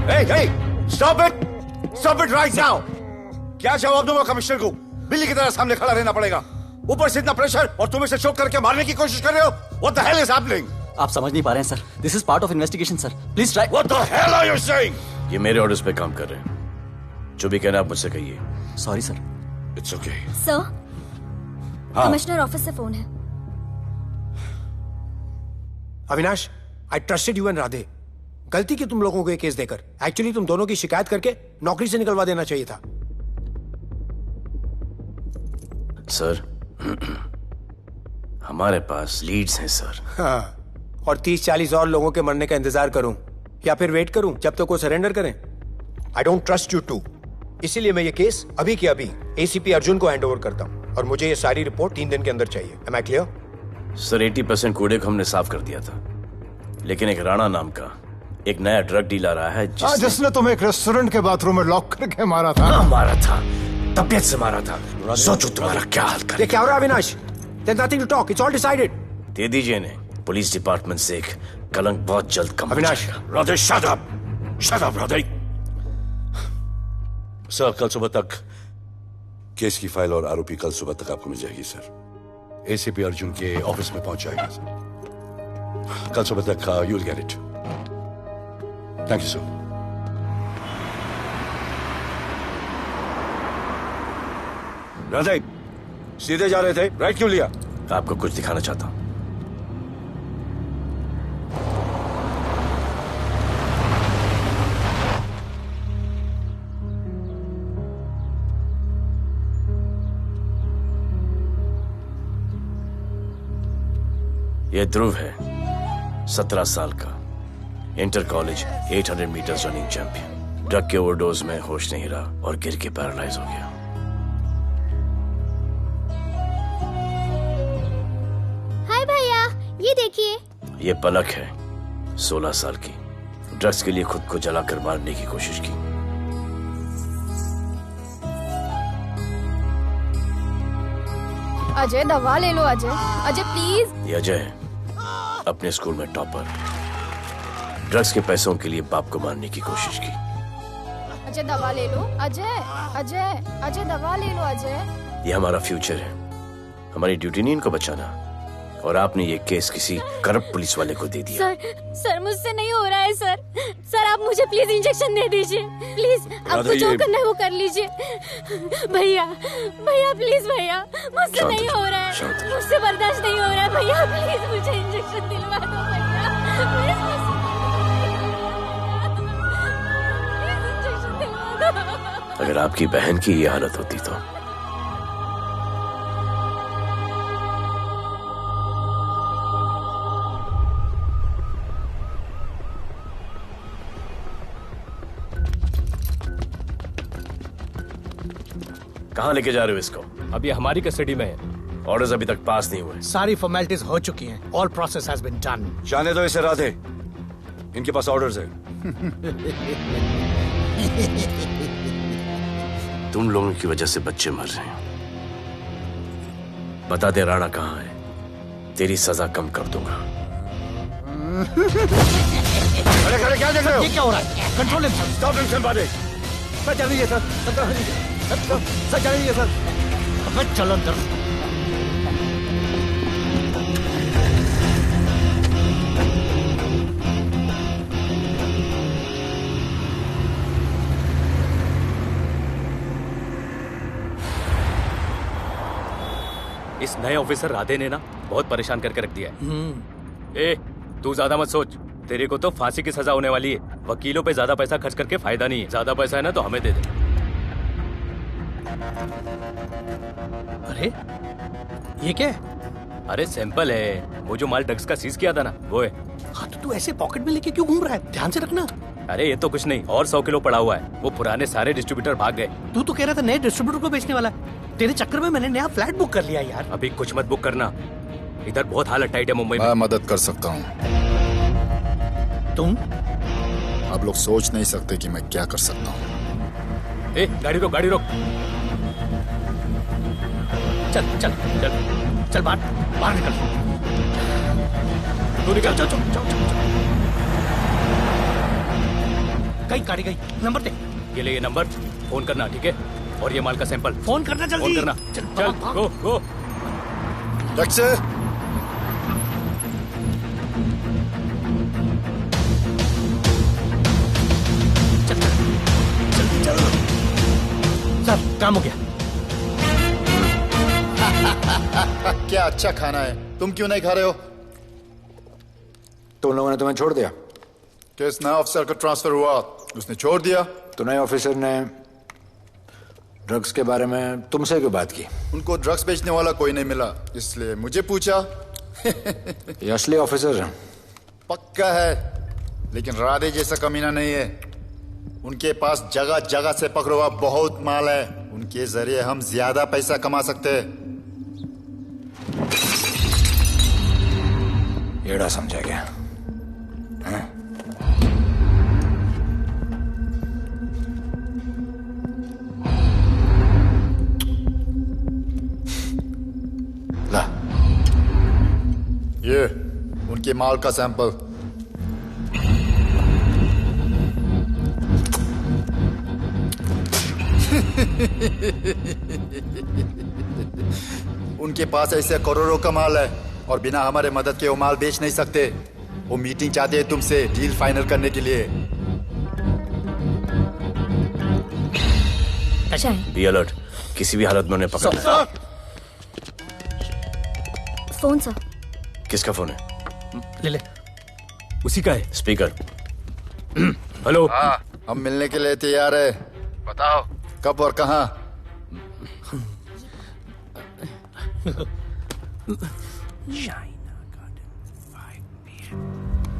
Hey, stop it! Stop it right now! क्या जवाब दूंगा कमिश्नर को? बिल्ली की तरह सामने खड़ा रहना पड़ेगा। ऊपर से इतना प्रेशर और तुम इसे चोक करके मारने की कोशिश कर रहे हो? What the hell is happening? आप समझ नहीं पा रहे हैं sir. This is part of investigation, sir. Please try. What the hell are you saying? ये मेरे ऑर्डर्स पे काम कर रहे हैं। जो भी कहना आप मुझसे कहिए। Sorry, sir. It's okay. Sir, हाँ। कमिश्नर ऑफिस से फोन है। Avinash, I trusted you and Radhe. गलती की तुम लोगों को ये केस देकर। एक्चुअली तुम दोनों की शिकायत करके नौकरी से निकलवा देना चाहिए था। सर, हमारे पास लीड्स हैं सर। हाँ, और 30-40 और लोगों के मरने का इंतजार करूं या फिर वेट करूं जब तक वो सरेंडर करें? I don't trust you too. इसीलिए मैं ये केस अभी के अभी एसीपी अर्जुन को हैंड ओवर करता हूं और मुझे ये सारी रिपोर्ट 3 दिन के अंदर चाहिए। M I clear? सर, 80% कूड़े को हमने साफ कर दिया था, लेकिन एक राणा नाम का एक नया ड्रग डीलर आया है जिसने तुम्हें एक रेस्टोरेंट के बाथरूम में लॉक करके मारा था। हाँ, मारा था, तबीयत से मारा था। सोचो तुम्हारा क्या हाल ये करेगा। क्या हो रहा है Avinash? There's nothing to talk. It's all decided. दे दीजिए इन्हें। पुलिस डिपार्टमेंट से एक कलंक बहुत जल्द कम हो अविनाश, जाएगा। Radhe, shut up! Shut up, Radhe! Sir, कल सुबह तक केस की फाइल और आरोपी कल सुबह तक आपको मिल जाएगी सर। एसीपी अर्जुन के ऑफिस में पहुंच जाएगा सर। कल सुबह तक you will get it. Thank you sir. Radhe, सीधे जा रहे थे, राइट क्यों लिया? आपको कुछ दिखाना चाहता हूं। ये ध्रुव है, 17 साल का, inter college 800 meters running champion. Drug के ओवरडोज में होश नहीं रहा और गिर के पैरालाइज हो गया। हाय भैया, ये देखिए। ये पलक है, 16 साल की। ड्रग्स के लिए खुद को जलाकर मारने की कोशिश की। अजय, दवा ले लो अजय। अजय प्लीज। ये अजय है, अपने स्कूल में टॉपर। ड्रग्स के पैसों के लिए बाप को मारने की कोशिश की। अजय दवा ले लो। अजय अजय अजय दवा ले लो अजय। ये हमारा फ्यूचर है, हमारी ड्यूटी नहीं इनको बचाना। और आपने ये केस किसी करप्ट पुलिस वाले को दे दिया। सर मुझसे नहीं हो रहा है सर। सर आप मुझे प्लीज इंजेक्शन दे दीजिए प्लीज। आपको जो करना है वो कर लीजिए। भैया भैया प्लीज भैया, मुझसे नहीं हो रहा है, मुझसे बर्दाश्त नहीं हो रहा है भैया। प्लीज मुझे इंजेक्शन दिलवा दो भैया। इंजेक्शन दिलवा दो। अगर आपकी बहन की ये हालत होती तो कहाँ लेके जा रहे हो इसको? अभी हमारी कस्टडी में है। ऑर्डर्स अभी तक पास नहीं हुए। सारी फॉर्मेलिटीज हो चुकी हैं। All process has been done. जाने दो इसे राधे, इनके पास ऑर्डर्स है। तुम लोगों की वजह से बच्चे मर रहे हैं। बता दे राणा कहाँ है, तेरी सजा कम कर दूंगा। अरे क्या देख रहे हो? ये क्या हो रहा है? Control himself. Stop him somebody. Sir चल लीजिए सर। सर चल लीजिए सर। अब चलो अंदर। इस नए ऑफिसर राधे ने ना बहुत परेशान करके रख दिया है। ए, तू ज्यादा मत सोच, तेरे को तो फांसी की सजा होने वाली है। वकीलों पे ज्यादा पैसा खर्च करके फायदा नहीं है। ज्यादा पैसा है ना तो हमें दे दे। अरे ये क्या है? अरे सैंपल है, वो जो माल ड्रग्स का सीज किया था ना वो है। हाँ तो तू ऐसे पॉकेट में लेके क्यों घूम रहा है? ध्यान से रखना। अरे ये तो कुछ नहीं, और 100 किलो पड़ा हुआ है। वो पुराने सारे डिस्ट्रीब्यूटर भाग गए। तू तो कह रहा था नए डिस्ट्रीब्यूटर को बेचने वाला है। तेरे चक्कर में मैंने नया फ्लैट बुक कर लिया यार। अभी कुछ मत बुक करना, इधर बहुत हालत टाइट है मुंबई में। मैं मदद कर सकता हूँ। तुम? आप लोग सोच नहीं सकते कि मैं क्या कर सकता हूँ। ए, गाड़ी रोक, गाड़ी रोक। चल चल चल चल बाहर निकल। तू निकल। चल चल चल काटी गई। नंबर दे। ये ले ये नंबर, फोन करना, ठीक है? और ये माल का सैंपल फोन करना जल्दी। फोन करना। चल गो गो। टैक्सी। सर काम हो गया। क्या अच्छा खाना है, तुम क्यों नहीं खा रहे हो? तुम लोगों ने तुम्हें छोड़ दिया? किस नए ऑफिसर का ट्रांसफर हुआ उसने छोड़ दिया? तो नए ऑफिसर ने ड्रग्स के बारे में तुमसे क्यों बात की? उनको ड्रग्स बेचने वाला कोई नहीं मिला, इसलिए मुझे पूछा। ये असली ऑफिसर है? पक्का है, लेकिन राधे जैसा कमीना नहीं है। उनके पास जगह जगह से पकड़ा हुआ बहुत माल है, उनके जरिए हम ज्यादा पैसा कमा सकते हैं। एड़ा समझा क्या? हैं? ला ये उनके माल का सैंपल। उनके पास ऐसे करोड़ों का माल है और बिना हमारे मदद के वो माल बेच नहीं सकते। वो मीटिंग चाहते हैं तुमसे डील फाइनल करने के लिए। बी अलर्ट, किसी भी हालत में उन्हें पकड़ना है। Phone sir. किसका फोन है? ले ले। उसी का है। स्पीकर। हेलो। हाँ, हम मिलने के लिए तैयार है। बताओ कब और कहाँ?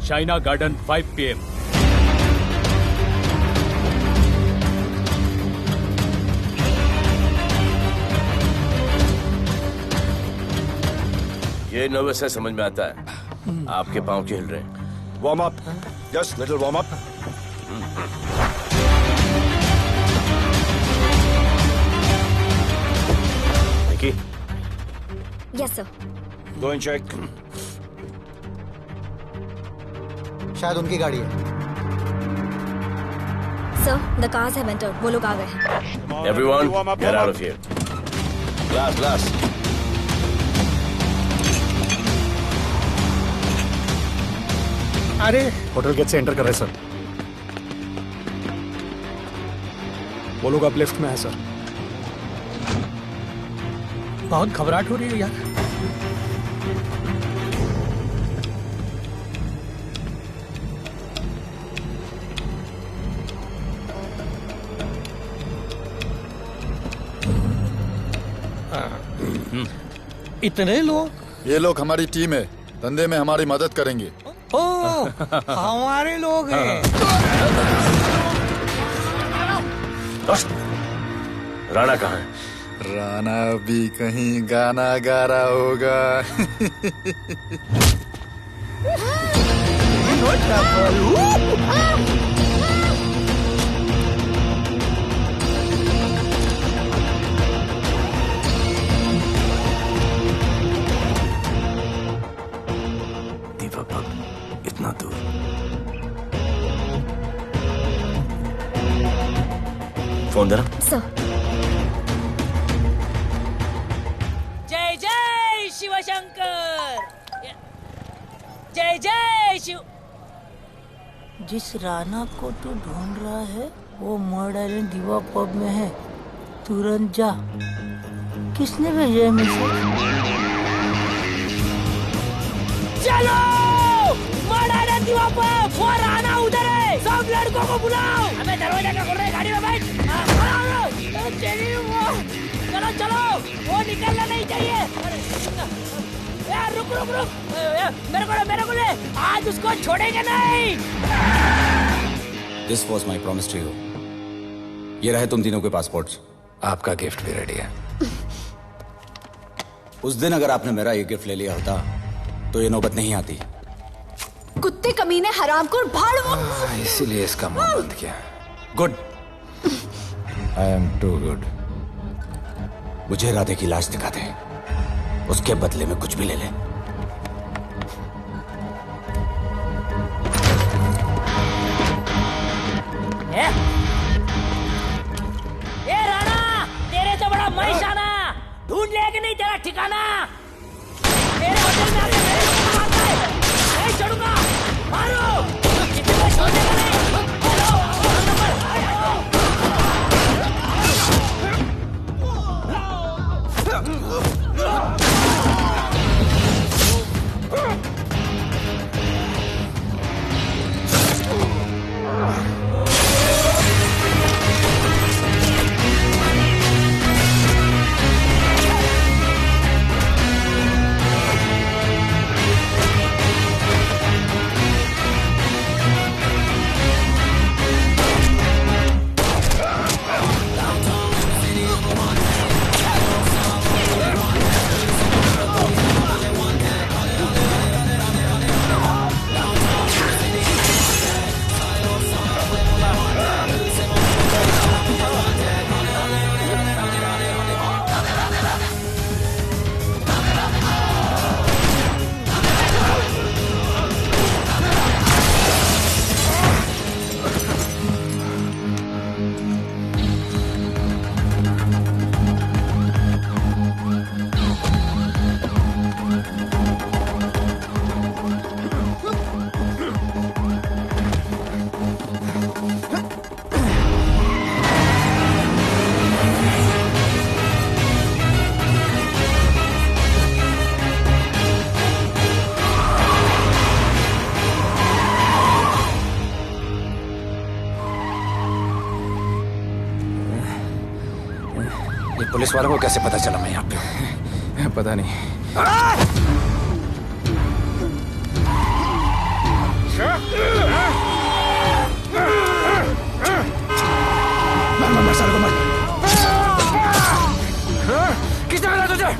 Shaina garden 5 PM। ये नर्वस है, समझ में आता है। आपके पाँव क्यों हिल रहे हैं? Warm up, just little warm up. Nikki, yes sir. Go and check. शायद उनकी गाड़ी है। Sir the cars have entered. वो लोग आ गए हैं। Everyone get out of here. Glass glass. अरे होटल गेट से एंटर कर रहे हैं सर। वो लोग अब लिफ्ट में है सर। बहुत घबराहट हो रही है यार। इतने लोग? ये लोग हमारी टीम है, धंधे में हमारी मदद करेंगे। ओ, हमारे लोग हैं। राणा कहाँ है? राणा भी कहीं गाना गा रहा होगा। दीपक, इतना दूर। फोन देना। सर। जय जय शिवशंकर, जय जय शिव। जिस राणा को तू ढूंढ रहा है वो मर्डर आइलैंड दीवा पब में है। तुरंत जा। किसने भेजा है मैसेज? चलो मर्डर आइलैंड दीवा पब, वो राणा उधर है। सब लड़कों को बुलाओ। अबे दरवाजा क्या खोल रहे? गाड़ी में बैठ। चलो चलो, वो निकलना नहीं चाहिए। यार रुक रुक रुक, मेरे को ले। आज उसको छोड़ेंगे नहीं। This was my promise to you. ये रहे तुम तीनों के पासपोर्ट्स। आपका गिफ्ट भी रेडी है। उस दिन अगर आपने मेरा ये गिफ्ट ले लिया होता तो ये नौबत नहीं आती। कुत्ते कमीने हरामखोर भाड़। इसीलिए इसका मुंह बंद किया। Good. I am too good. मुझे राधे की लाश दिखा दे, उसके बदले में कुछ भी ले ले। ठिकाना। मेरे होटल में आके मेरे को मारता है, नहीं छोड़ूंगा, मारो, किसी को छोड़ने का नहीं। हेलो, फोन नंबर, पुलिस वालों को कैसे पता चला मैं यहाँ पे? पता नहीं। मर साले को मर। किसने मिला तुझे?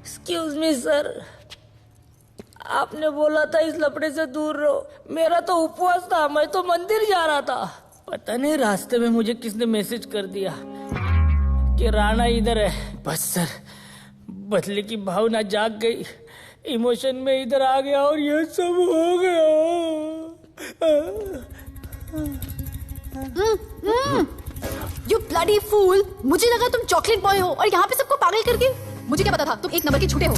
एक्सक्यूज मी सर, आपने बोला था इस लफड़े से दूर रहो। मेरा तो उपवास था, मैं तो मंदिर जा रहा था। पता नहीं रास्ते में मुझे किसने मैसेज कर दिया कि राणा इधर है। बस सर, बदले की भावना जाग गई, इमोशन में इधर आ गया और ये सब हो गया। You bloody fool! मुझे लगा तुम चॉकलेट बॉय हो और यहाँ पे सबको पागल करके। मुझे क्या पता था तुम एक नंबर के झूठे हो।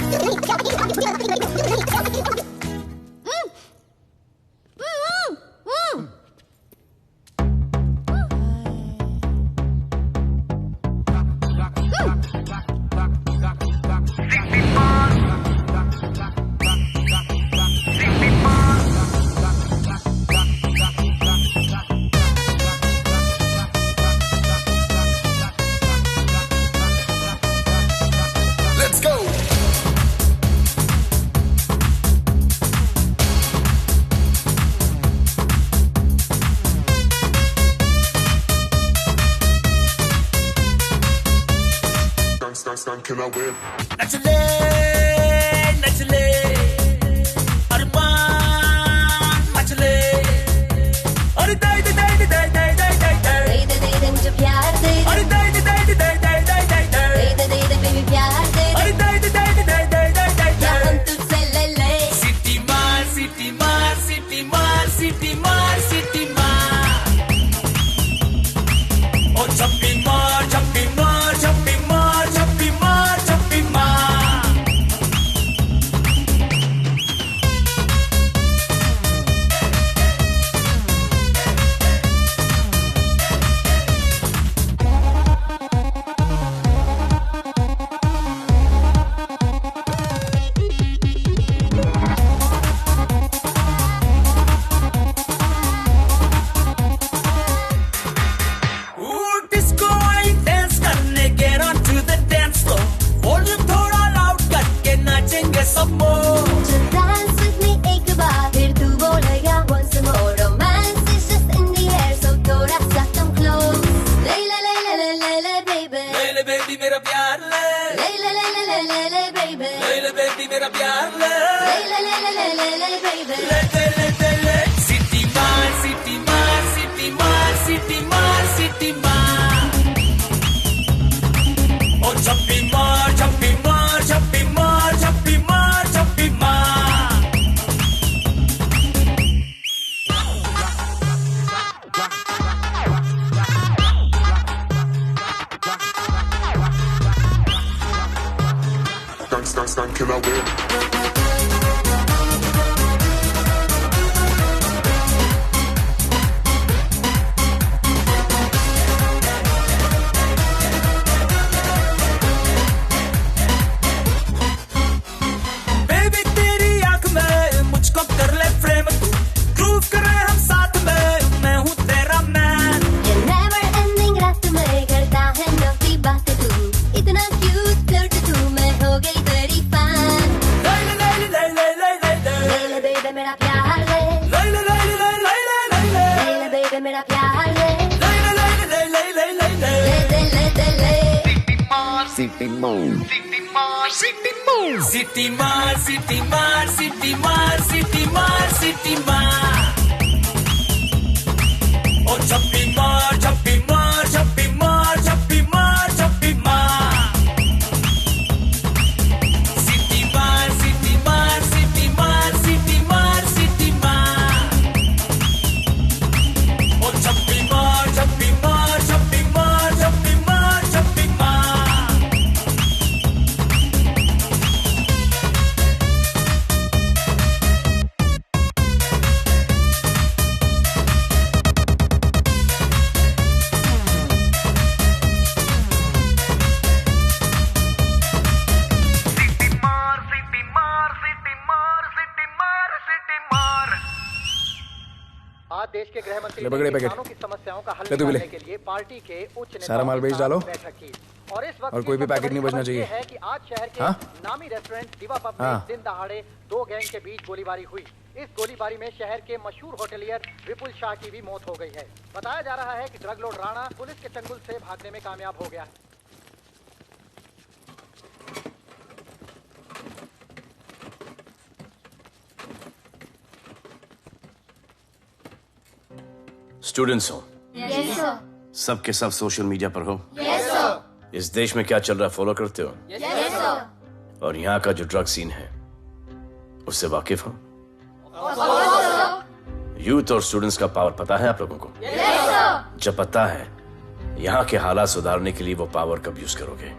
Can I win? नचले नचले अरमान मचले अरे दाई दाई दाई दाई दाई दाई दाई दाई दे दे मुझे प्यार दे अरे दाई दाई दाई दाई दाई दाई दाई दाई दे दे बेबी प्यार दे अरे दाई दाई दाई दाई दाई दाई दाई क्या हम तुझसे ले ले सिटी मार सिटी मार सिटी मार सिटी मार सिटी मार ओ छप्पी मार छप्पी मार छप्पी मार छप्पी मार छप्पी मार छप्पी मार छप्पी मार छप्पी मार छप्पी मार can I wear? बेबी तेरी आंख में मुझको कर ले फ्रेम तू ग्रूव करे हम साथ में मैं हूँ तेरा मैन never ending रात में करता है नौकी बात तू इतना क्यूट फ्लर्ट तू मैं हो गई तेरी फैन ले ले बेबी मेरा प्यार ले ले बेबी मेरा प्यार ले सिटी मार सिटी मार सिटी मार सिटी मार सिटी मार सिटी मार सिटी मार ओ छप्पी मार छप्पी मार छप्पी मार छप्पी मार छप्पी मार सिटी मार सिटी मार सिटी मार सिटी मार सिटी मार ओ छप्पी मार छप्पी मार छप्पी मार छप्पी मार छप्पी मार आज देश के गृह मंत्री ले पकड़े ने पैकेट। किसानों की समस्याओं का हल ले तू भी ले। निकालने के लिए पार्टी के उच्च नेताओं सारा माल के बेच साथ डालो। बैठक की। और इस वक्त और कोई भी पैकेट नहीं बचना चाहिए। है कि आज शहर के हाँ? नामी रेस्टोरेंट दिवा पब में हाँ। दिन दहाड़े दो गैंग के बीच गोलीबारी हुई। इस गोलीबारी में शहर के मशहूर होटलियर विपुल शाह की भी मौत हो गई है। बताया जा रहा है कि ड्रग लॉर्ड राणा पुलिस के चंगुल से भागने में कामयाब हो गया है। स्टूडेंट्स हो Yes, sir. सब के सब सोशल मीडिया पर हो Yes, sir. इस देश में क्या चल रहा है फॉलो करते हो Yes, sir. और यहाँ का जो ड्रग सीन है उससे वाकिफ हो यूथ और स्टूडेंट्स का पावर पता है आप लोगों को Yes, sir. जब पता है यहाँ के हालात सुधारने के लिए वो पावर कब यूज करोगे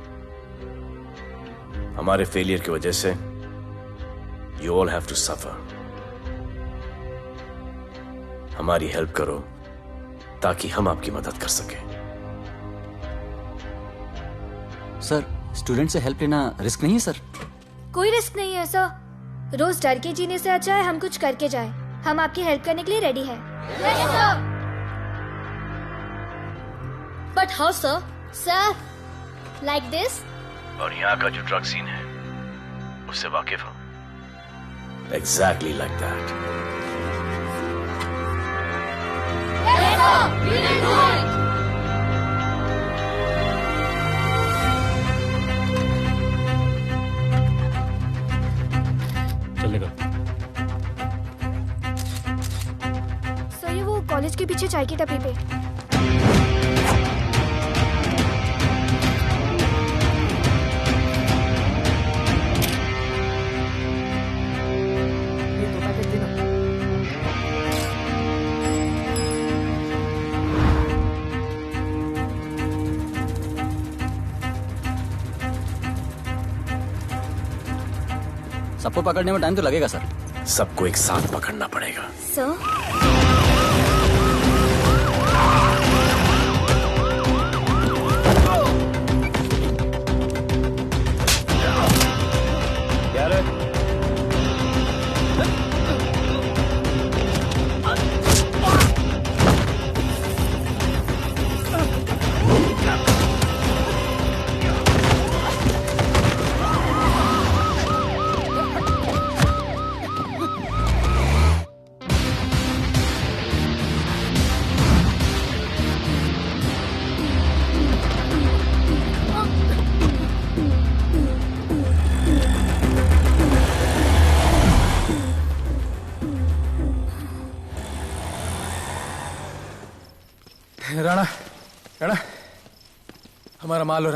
हमारे फेलियर की वजह से you all have to suffer हमारी हेल्प करो ताकि हम आपकी मदद कर सकें सर स्टूडेंट से हेल्प लेना रिस्क नहीं है सर कोई रिस्क नहीं है सर रोज डर के जीने से अच्छा है हम कुछ करके जाए हम आपकी हेल्प करने के लिए रेडी है But how, sir? Sir, like this? और यहाँ का जो ड्रग सीन है उससे वाकिफ हो exactly like that Yes, sir. We will do it. चलेगा सर ये वो कॉलेज के पीछे चाय की टपरी पे सबको पकड़ने में टाइम तो लगेगा सर सबको एक साथ पकड़ना पड़ेगा सर राणा राणा हमारा माल और